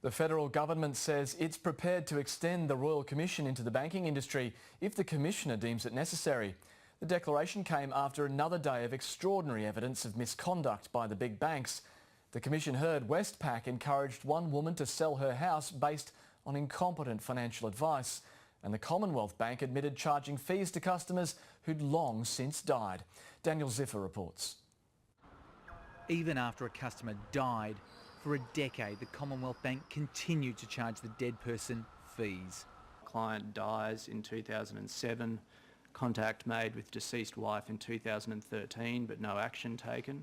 The federal government says it's prepared to extend the Royal Commission into the banking industry if the Commissioner deems it necessary. The declaration came after another day of extraordinary evidence of misconduct by the big banks. The Commission heard Westpac encouraged one woman to sell her house based on incompetent financial advice, and the Commonwealth Bank admitted charging fees to customers who'd long since died. Daniel Ziffer reports. Even after a customer died, for a decade the Commonwealth Bank continued to charge the dead person fees. Client dies in 2007, contact made with deceased wife in 2013 but no action taken.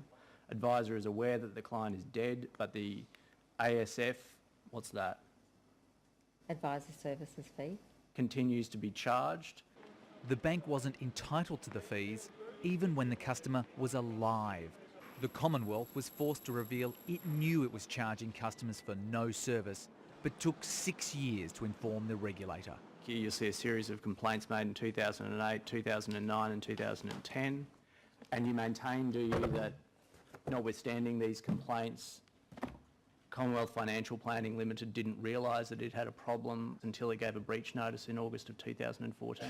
Advisor is aware that the client is dead, but the ASF, what's that? Advisor services fee. Continues to be charged. The bank wasn't entitled to the fees even when the customer was alive. The Commonwealth was forced to reveal it knew it was charging customers for no service, but took 6 years to inform the regulator. Here you'll see a series of complaints made in 2008, 2009 and 2010. And you maintain, do you, that notwithstanding these complaints, Commonwealth Financial Planning Limited didn't realise that it had a problem until it gave a breach notice in August of 2014?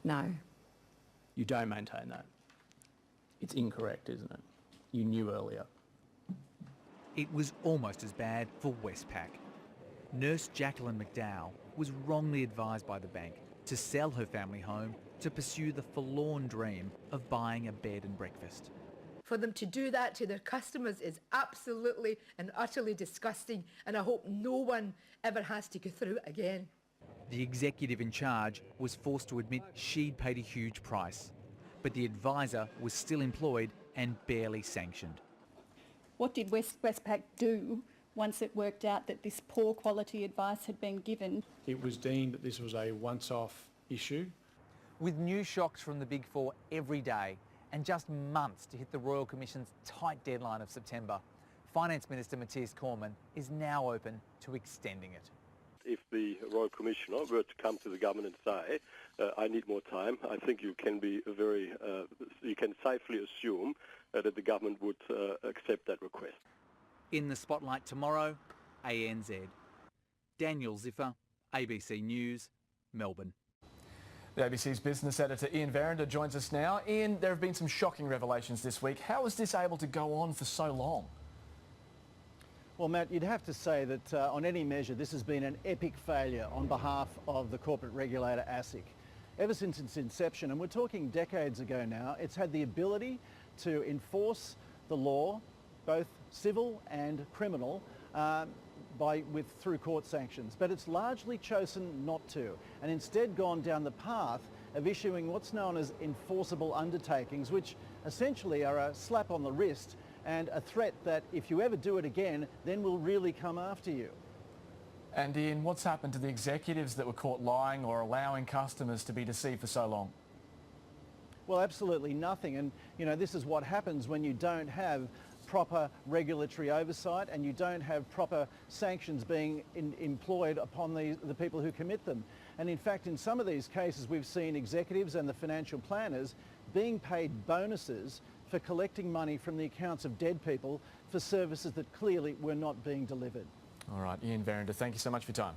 No. You don't maintain that? It's incorrect, isn't it? You knew earlier. It was almost as bad for Westpac. Nurse Jacqueline McDowell was wrongly advised by the bank to sell her family home to pursue the forlorn dream of buying a bed and breakfast. For them to do that to their customers is absolutely and utterly disgusting, and I hope no one ever has to go through it again. The executive in charge was forced to admit she'd paid a huge price, but the advisor was still employed and barely sanctioned. What did Westpac do once it worked out that this poor quality advice had been given? It was deemed that this was a once-off issue. With new shocks from the Big Four every day and just months to hit the Royal Commission's tight deadline of September, Finance Minister Mathias Cormann is now open to extending it. If the Royal Commissioner were to come to the government and say, I need more time, I think you can you can safely assume that the government would accept that request. In the spotlight tomorrow, ANZ. Daniel Ziffer, ABC News, Melbourne. The ABC's business editor Ian Verinder joins us now. Ian, there have been some shocking revelations this week. How was this able to go on for so long? Well, Matt, you'd have to say that on any measure, this has been an epic failure on behalf of the corporate regulator ASIC. Ever since its inception, and we're talking decades ago now, it's had the ability to enforce the law, both civil and criminal, through court sanctions. But it's largely chosen not to, and instead gone down the path of issuing what's known as enforceable undertakings, which essentially are a slap on the wrist and a threat that if you ever do it again, then we'll really come after you. And Ian, what's happened to the executives that were caught lying or allowing customers to be deceived for so long? Well, absolutely nothing. And, you know, this is what happens when you don't have proper regulatory oversight and you don't have proper sanctions being employed upon the people who commit them. And in fact, in some of these cases, we've seen executives and the financial planners being paid bonuses for collecting money from the accounts of dead people for services that clearly were not being delivered. All right, Ian Verinder, thank you so much for your time.